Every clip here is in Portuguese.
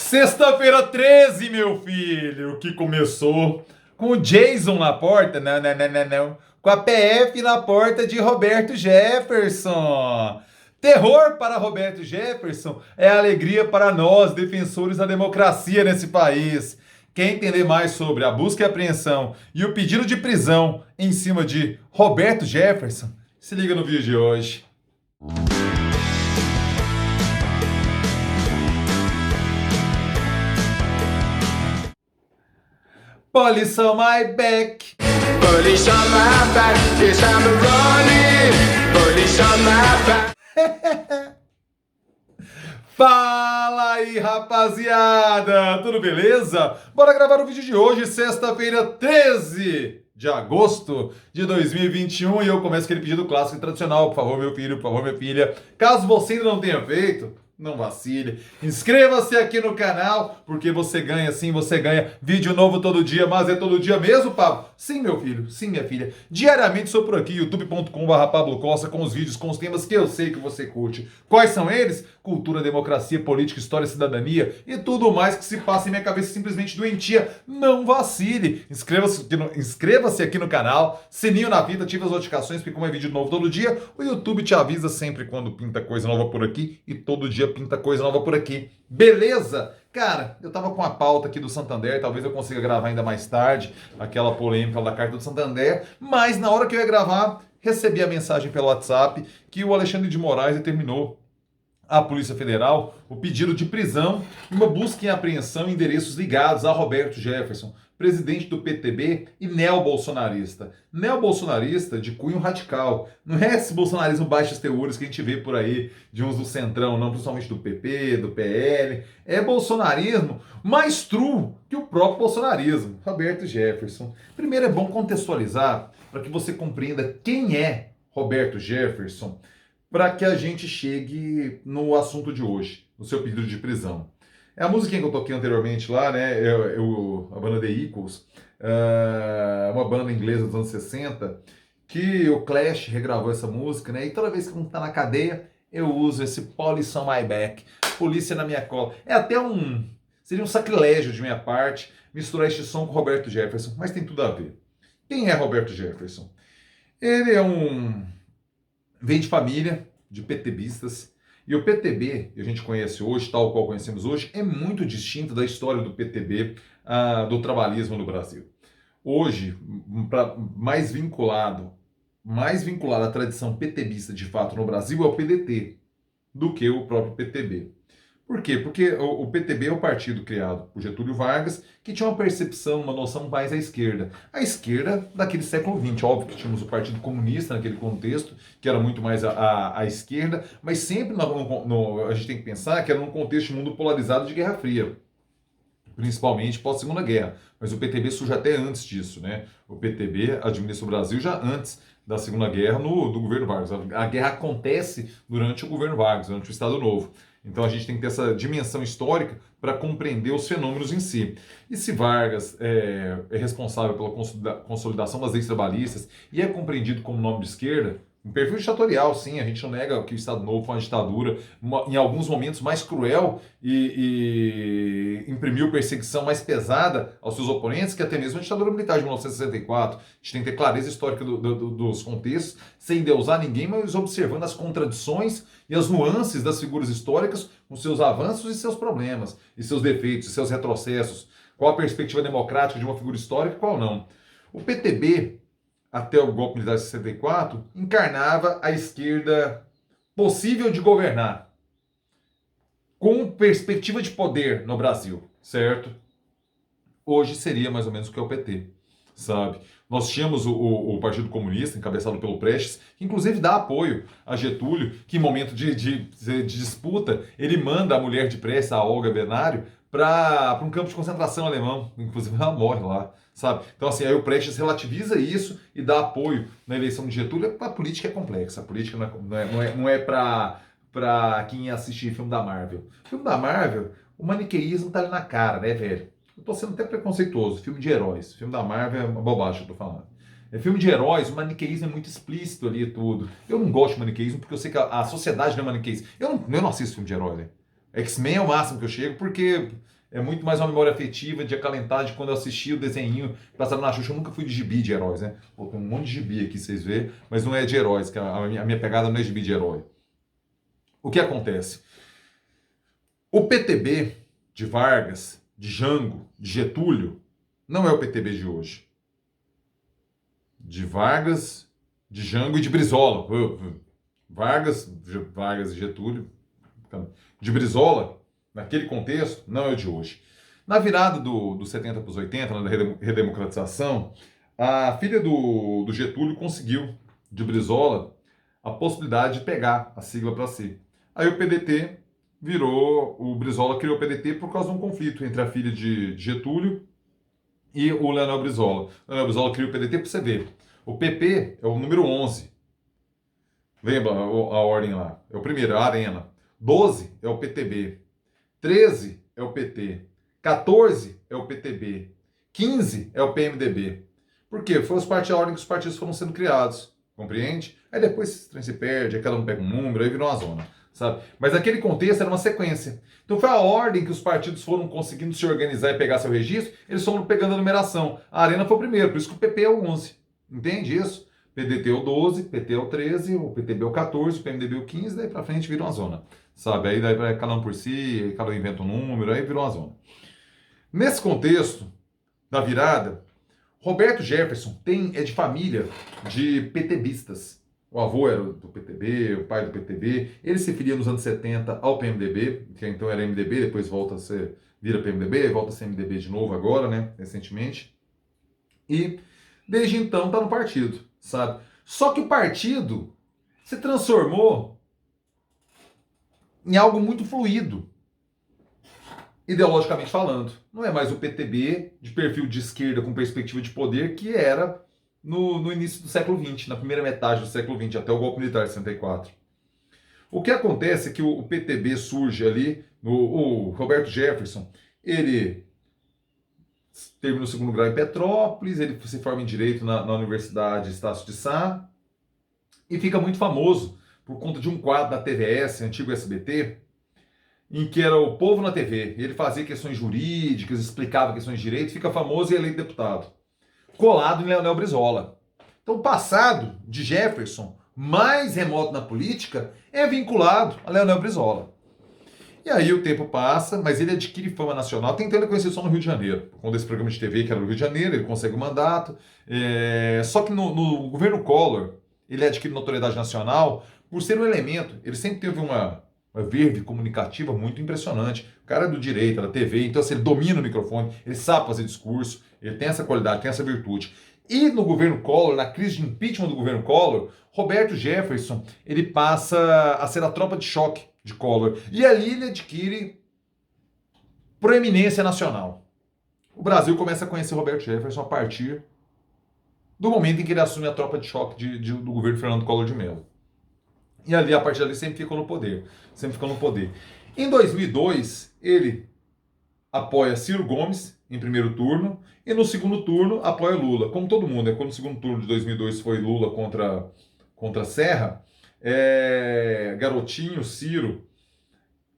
Sexta-feira 13, meu filho, que começou com o Jason na porta, não, com a PF na porta de Roberto Jefferson. Terror para Roberto Jefferson é alegria para nós, defensores da democracia nesse país. Quer entender mais sobre a busca e apreensão e o pedido de prisão em cima de Roberto Jefferson? Se liga no vídeo de hoje. Police on my back. Police on my back, yes I'm running. Police on my back. Fala aí, rapaziada! Tudo beleza? Bora gravar o vídeo de hoje, sexta-feira 13 de agosto de 2021, e eu começo aquele pedido clássico e tradicional. Por favor, meu filho, por favor, minha filha, caso você ainda não tenha feito, não vacile. Inscreva-se aqui no canal, porque você ganha, sim, você ganha vídeo novo todo dia. Mas é todo dia mesmo, Pablo? Sim, meu filho, sim, minha filha. Diariamente sou por aqui, youtube.com/Pablo Costa, com os vídeos, com os temas que eu sei que você curte. Quais são eles? Cultura, democracia, política, história, cidadania e tudo mais que se passa em minha cabeça simplesmente doentia. Não vacile. Inscreva-se aqui no canal, sininho na vida, ative as notificações, porque como é vídeo novo todo dia, o YouTube te avisa sempre quando pinta coisa nova por aqui, e todo dia pinta coisa nova por aqui. Beleza? Cara, eu tava com a pauta aqui do Santander, talvez eu consiga gravar ainda mais tarde, aquela polêmica da carta do Santander, mas na hora que eu ia gravar, recebi a mensagem pelo WhatsApp que o Alexandre de Moraes determinou à Polícia Federal o pedido de prisão e uma busca e apreensão em endereços ligados a Roberto Jefferson, presidente do PTB e neobolsonarista. Neobolsonarista de cunho radical. Não é esse bolsonarismo baixos teores que a gente vê por aí, de uns do Centrão, não, principalmente do PP, do PL. É bolsonarismo mais true que o próprio bolsonarismo. Roberto Jefferson. Primeiro é bom contextualizar para que você compreenda quem é Roberto Jefferson, para que a gente chegue no assunto de hoje, no seu pedido de prisão. É a musiquinha que eu toquei anteriormente lá, né? A banda The Eagles, uma banda inglesa dos anos 60, que o Clash regravou essa música, né? E toda vez que um tá na cadeia, eu uso esse Police on my back, polícia na minha cola. Seria um sacrilégio de minha parte misturar este som com Roberto Jefferson, mas tem tudo a ver. Quem é Roberto Jefferson? Ele vem de família de PTBistas, e o PTB, que a gente conhece hoje, tal qual conhecemos hoje, é muito distinto da história do PTB, do trabalhismo no Brasil. Hoje, mais vinculado à tradição PTBista de fato no Brasil é o PDT do que o próprio PTB. Por quê? Porque o PTB é o partido criado por Getúlio Vargas, que tinha uma percepção, uma noção mais à esquerda. A esquerda daquele século XX. Óbvio que tínhamos o Partido Comunista naquele contexto, que era muito mais à esquerda, mas sempre a gente tem que pensar que era num contexto de mundo polarizado de Guerra Fria, principalmente pós-Segunda Guerra. Mas o PTB surge até antes disso, né? O PTB administra o Brasil já antes da Segunda Guerra do governo Vargas. A guerra acontece durante o governo Vargas, durante o Estado Novo. Então a gente tem que ter essa dimensão histórica para compreender os fenômenos em si. E se Vargas é responsável pela consolidação das leis trabalhistas e é compreendido como nome de esquerda, um perfil ditatorial, sim, a gente não nega que o Estado Novo foi uma ditadura, em alguns momentos mais cruel, e imprimiu perseguição mais pesada aos seus oponentes que até mesmo a ditadura militar de 1964. A gente tem que ter clareza histórica dos contextos, sem endeusar ninguém, mas observando as contradições e as nuances das figuras históricas, com seus avanços e seus problemas, e seus defeitos, e seus retrocessos. Qual a perspectiva democrática de uma figura histórica e qual não. O PTB, até o golpe militar de 64, encarnava a esquerda possível de governar, com perspectiva de poder no Brasil, certo? Hoje seria mais ou menos o que é o PT, sabe? Nós tínhamos o Partido Comunista, encabeçado pelo Prestes, que inclusive dá apoio a Getúlio, que em momento de disputa, ele manda a mulher de Prestes, a Olga Benário, para um campo de concentração alemão. Inclusive ela morre lá, sabe? Então assim, aí o Prestes relativiza isso e dá apoio na eleição de Getúlio. A política é complexa, a política não é para quem assistir filme da Marvel. Filme da Marvel, o maniqueísmo tá ali na cara, né, velho? Eu tô sendo até preconceituoso, filme de heróis. Filme da Marvel é uma bobagem que eu tô falando. É filme de heróis, o maniqueísmo é muito explícito ali e tudo. Eu não gosto de maniqueísmo porque eu sei que a sociedade não é maniqueísmo. Eu não assisto filme de herói, né? X-Men é o máximo que eu chego porque é muito mais uma memória afetiva de acalentar de quando eu assisti o desenhinho que passava na Xuxa. Eu nunca fui de gibi de heróis, né? Pô, tem um monte de gibi aqui, vocês verem, mas não é de heróis, que a minha pegada não é gibi de herói. O que acontece? O PTB de Vargas, de Jango, de Getúlio, não é o PTB de hoje. De Vargas, de Jango e de Brizola. Vargas e Getúlio, de Brizola, naquele contexto, não é o de hoje. Na virada dos 70 para os 80, na redemocratização, a filha do Getúlio conseguiu, de Brizola, a possibilidade de pegar a sigla para si. Aí o PDT o Brizola criou o PDT por causa de um conflito entre a filha de Getúlio e o Leonel Brizola. O Leonel Brizola criou o PDT para você ver. O PP é o número 11. Lembra a ordem lá? É o primeiro, é a Arena. 12 é o PTB. 13 é o PT. 14 é o PTB. 15 é o PMDB. Por quê? Foi a ordem que os partidos foram sendo criados. Compreende? Aí depois esse trem se perde, aí cada um pega um número, aí virou uma zona. Sabe? Mas naquele contexto era uma sequência. Então foi a ordem que os partidos foram conseguindo se organizar e pegar seu registro, eles foram pegando a numeração. A Arena foi o primeiro, por isso que o PP é o 11. Entende isso? PDT é o 12, PT é o 13, o PTB é o 14, o PMDB é o 15, daí pra frente vira uma zona. Sabe? Aí daí cada um por si, cada um inventa um número, aí virou uma zona. Nesse contexto da virada, Roberto Jefferson é de família de PTBistas. O avô era do PTB, o pai do PTB. Ele se filia nos anos 70 ao PMDB, que então era MDB, depois vira PMDB, volta a ser MDB de novo agora, né, recentemente. E desde então está no partido, sabe? Só que o partido se transformou em algo muito fluido, ideologicamente falando. Não é mais o PTB de perfil de esquerda com perspectiva de poder que era no início do século XX, na primeira metade do século XX, até o golpe militar de 64. O que acontece é que o PTB surge ali, o Roberto Jefferson, ele termina o segundo grau em Petrópolis, ele se forma em Direito na Universidade Estácio de Sá, e fica muito famoso por conta de um quadro da TVS, antigo SBT, em que era o Povo na TV. Ele fazia questões jurídicas, explicava questões de direito, fica famoso e é eleito deputado. Colado em Leonel Brizola. Então o passado de Jefferson, mais remoto na política, é vinculado a Leonel Brizola. E aí o tempo passa, mas ele adquire fama nacional, tentando ele conhecido só no Rio de Janeiro. Por conta desse programa de TV que era no Rio de Janeiro, ele consegue o mandato. Só que no governo Collor, ele adquire notoriedade nacional por ser um elemento. Ele sempre teve uma verve comunicativa muito impressionante. O cara é do direito, da TV, então assim, ele domina o microfone, ele sabe fazer discurso, ele tem essa qualidade, tem essa virtude. E no governo Collor, na crise de impeachment do governo Collor, Roberto Jefferson, ele passa a ser a tropa de choque de Collor. E ali ele adquire proeminência nacional. O Brasil começa a conhecer Roberto Jefferson a partir do momento em que ele assume a tropa de choque do governo Fernando Collor de Mello. E ali, a partir dali, sempre ficou no poder. Em 2002, ele apoia Ciro Gomes em primeiro turno e no segundo turno apoia Lula. Como todo mundo, quando o segundo turno de 2002 foi Lula contra Serra, Garotinho, Ciro,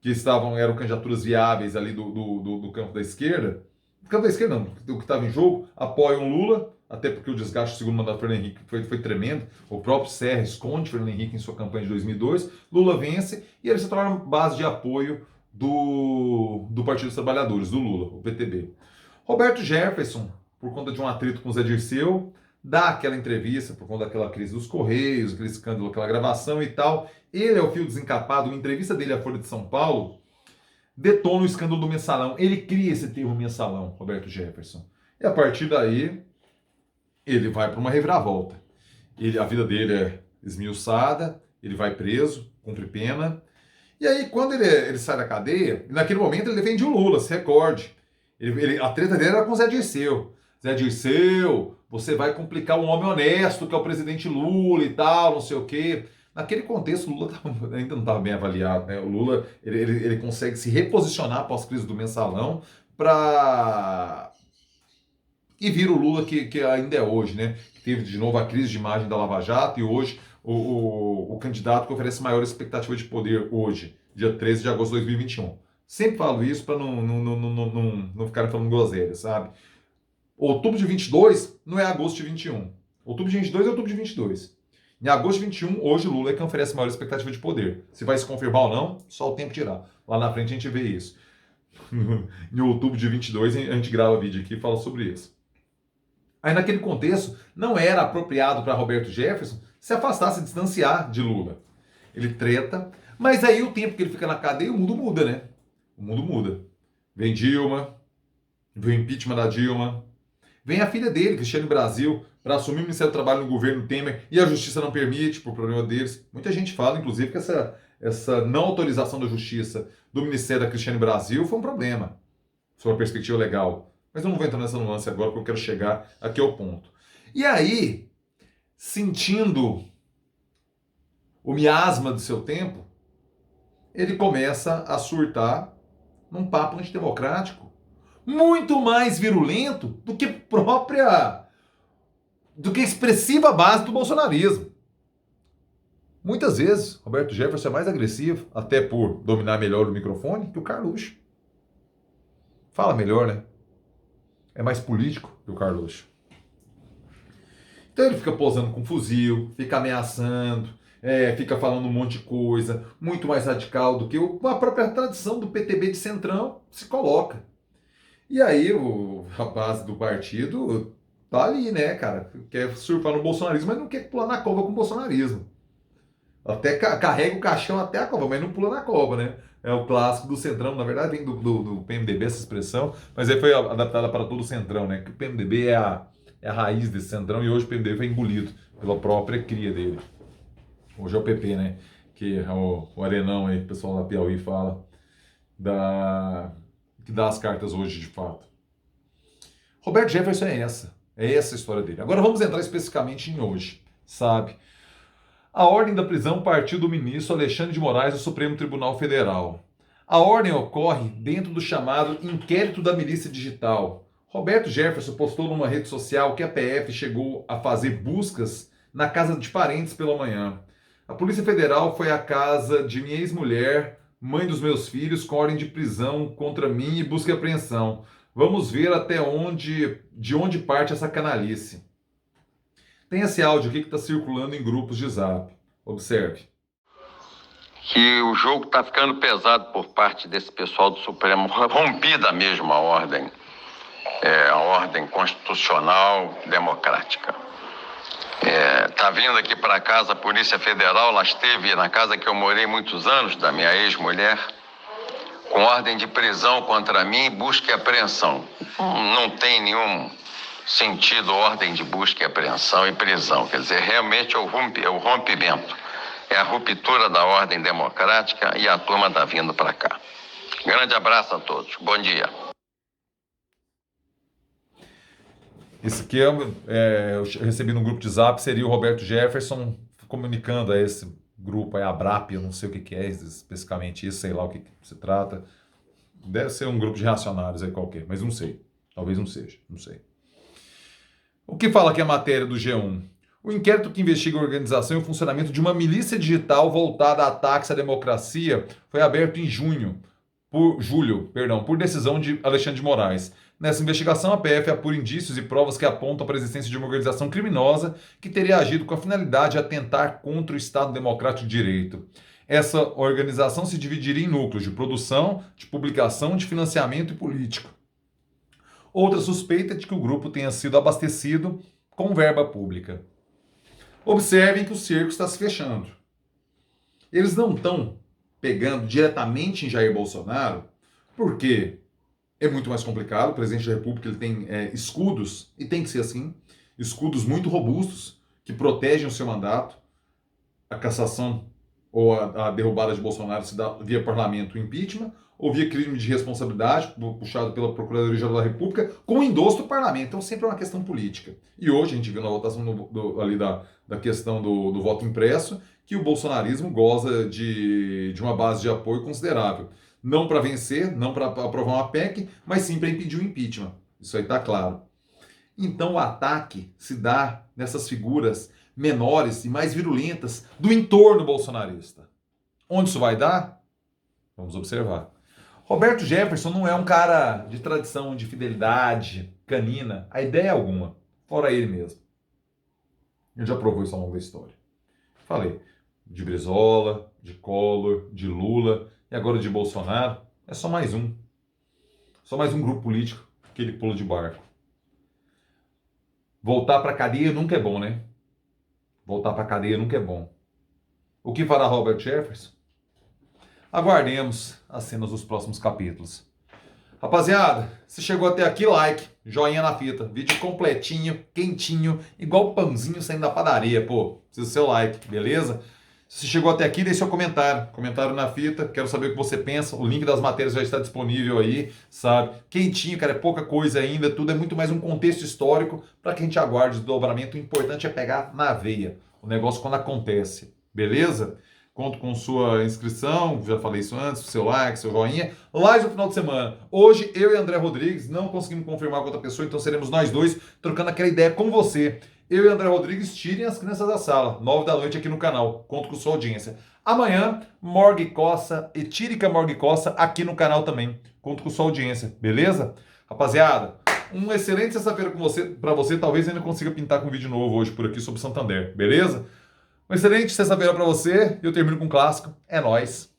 que eram candidaturas viáveis ali do campo da esquerda, do campo da esquerda não, do que estava em jogo, apoiam Lula, até porque o desgaste do segundo mandato do Fernando Henrique foi tremendo. O próprio Serra esconde Fernando Henrique em sua campanha de 2002. Lula vence e ele se torna base de apoio do Partido dos Trabalhadores, do Lula, o PTB. Roberto Jefferson, por conta de um atrito com o Zé Dirceu, dá aquela entrevista por conta daquela crise dos Correios, aquele escândalo, aquela gravação e tal. Ele é o fio desencapado. Uma entrevista dele à Folha de São Paulo detona o escândalo do mensalão. Ele cria esse termo mensalão, Roberto Jefferson. E a partir daí, ele vai para uma reviravolta. A vida dele é esmiuçada, ele vai preso, cumpre pena. E aí, quando ele sai da cadeia, naquele momento ele defende o Lula, se recorde. A treta dele era com o Zé Dirceu. Zé Dirceu, você vai complicar um homem honesto, que é o presidente Lula e tal, não sei o quê. Naquele contexto, o Lula ainda não estava bem avaliado, né? O Lula, ele consegue se reposicionar após a crise do mensalão e vira o Lula que ainda é hoje, né? Que teve de novo a crise de imagem da Lava Jato e hoje o candidato que oferece maior expectativa de poder hoje, dia 13 de agosto de 2021. Sempre falo isso para não ficarem falando groselha, sabe? Outubro de 22 não é agosto de 21. Outubro de 22 é outubro de 22. Em agosto de 21, hoje o Lula é quem oferece maior expectativa de poder. Se vai se confirmar ou não, só o tempo dirá. Lá na frente a gente vê isso. Em outubro de 22 a gente grava vídeo aqui e fala sobre isso. Aí naquele contexto, não era apropriado para Roberto Jefferson se afastar, se distanciar de Lula. Ele treta, mas aí o tempo que ele fica na cadeia, o mundo muda, né? O mundo muda. Vem Dilma, vem o impeachment da Dilma, vem a filha dele, Cristiane Brasil, para assumir o Ministério do Trabalho no governo Temer e a justiça não permite, por problema deles. Muita gente fala, inclusive, que essa não autorização da justiça do Ministério da Cristiane Brasil foi um problema, sob a perspectiva legal. Mas eu não vou entrar nessa nuance agora, porque eu quero chegar aqui ao ponto. E aí, sentindo o miasma do seu tempo, ele começa a surtar num papo antidemocrático, muito mais virulento do que a expressiva base do bolsonarismo. Muitas vezes, Roberto Jefferson é mais agressivo, até por dominar melhor o microfone, que o Carluxo. Fala melhor, né? É mais político que o Carluxo. Então ele fica posando com fuzil, fica ameaçando, fica falando um monte de coisa, muito mais radical do que a própria tradição do PTB de Centrão se coloca. E aí a base do partido tá ali, né, cara? Quer surfar no bolsonarismo, mas não quer pular na cova com o bolsonarismo. Até carrega o caixão até a cova, mas não pula na cova, né? É o clássico do Centrão, na verdade vem do PMDB essa expressão, mas aí foi adaptada para todo o Centrão, né? Que o PMDB é a raiz desse Centrão e hoje o PMDB foi engolido pela própria cria dele. Hoje é o PP, né? Que é o Arenão aí, o pessoal da Piauí fala, que dá as cartas hoje de fato. Roberto Jefferson é essa a história dele. Agora vamos entrar especificamente em hoje, sabe? A ordem da prisão partiu do ministro Alexandre de Moraes do Supremo Tribunal Federal. A ordem ocorre dentro do chamado Inquérito da Milícia Digital. Roberto Jefferson postou numa rede social que a PF chegou a fazer buscas na casa de parentes pela manhã. A Polícia Federal foi à casa de minha ex-mulher, mãe dos meus filhos, com ordem de prisão contra mim e busca e apreensão. Vamos ver de onde parte essa canalice. Tem esse áudio aqui que está circulando em grupos de zap. Observe. Que o jogo está ficando pesado por parte desse pessoal do Supremo, rompida mesmo a ordem constitucional democrática. Tá vindo aqui para casa a Polícia Federal, ela esteve na casa que eu morei muitos anos, da minha ex-mulher, com ordem de prisão contra mim, busca e apreensão. Não tem nenhum sentido ordem de busca e apreensão e prisão. Quer dizer, realmente é o rompimento. É a ruptura da ordem democrática e a turma está vindo para cá. Grande abraço a todos. Bom dia. Esse aqui eu recebi no grupo de zap, seria o Roberto Jefferson comunicando a esse grupo, a BRAP, eu não sei o que é especificamente isso, sei lá o que se trata. Deve ser um grupo de reacionários aí qualquer, mas não sei. Talvez não seja, não sei. O que fala aqui a matéria do G1? O inquérito que investiga a organização e o funcionamento de uma milícia digital voltada a ataques à democracia foi aberto em julho, por decisão de Alexandre de Moraes. Nessa investigação, a PF apura indícios e provas que apontam para a existência de uma organização criminosa que teria agido com a finalidade de atentar contra o Estado Democrático de Direito. Essa organização se dividiria em núcleos de produção, de publicação, de financiamento e político. Outra suspeita é de que o grupo tenha sido abastecido com verba pública. Observem que o cerco está se fechando. Eles não estão pegando diretamente em Jair Bolsonaro, porque é muito mais complicado. O presidente da República ele tem escudos, e tem que ser assim, escudos muito robustos que protegem o seu mandato. A cassação ou a derrubada de Bolsonaro se dá via parlamento, impeachment, ou via crime de responsabilidade, puxado pela Procuradoria-Geral da República, com endosso do parlamento. Então sempre é uma questão política. E hoje a gente viu na votação ali da questão do voto impresso, que o bolsonarismo goza de uma base de apoio considerável. Não para vencer, não para aprovar uma PEC, mas sim para impedir o impeachment. Isso aí está claro. Então o ataque se dá nessas figuras menores e mais virulentas do entorno bolsonarista. Onde isso vai dar? Vamos observar. Roberto Jefferson não é um cara de tradição de fidelidade canina, a ideia alguma, fora ele mesmo. Ele já provou isso ao longo da história. Falei de Brizola, de Collor, de Lula e agora de Bolsonaro. É só mais um. Só mais um grupo político que ele pula de barco. Voltar para a cadeia nunca é bom, né? Voltar para a cadeia nunca é bom. O que fará Robert Jefferson? Aguardemos as cenas dos próximos capítulos. Rapaziada, se chegou até aqui, like, joinha na fita. Vídeo completinho, quentinho, igual pãozinho saindo da padaria, pô. Precisa do seu like, beleza? Se chegou até aqui, deixe seu comentário. Comentário na fita, quero saber o que você pensa. O link das matérias já está disponível aí, sabe? Quentinho, cara, é pouca coisa ainda. Tudo é muito mais um contexto histórico para que a gente aguarde o desdobramento. O importante é pegar na veia o negócio quando acontece, beleza? Conto com sua inscrição, já falei isso antes, seu like, seu joinha. Live no final de semana. Hoje, eu e André Rodrigues, não conseguimos confirmar com outra pessoa, então seremos nós dois trocando aquela ideia com você. Eu e André Rodrigues, tirem as crianças da sala, 9 da noite aqui no canal. Conto com sua audiência. Amanhã, Morgue Coça e Tírica Morgue Coça aqui no canal também. Conto com sua audiência, beleza? Rapaziada, uma excelente sexta-feira para você. Talvez ainda consiga pintar com um vídeo novo hoje por aqui sobre Santander, beleza? Uma excelente sexta-feira para você. Eu termino com um clássico. É nóis.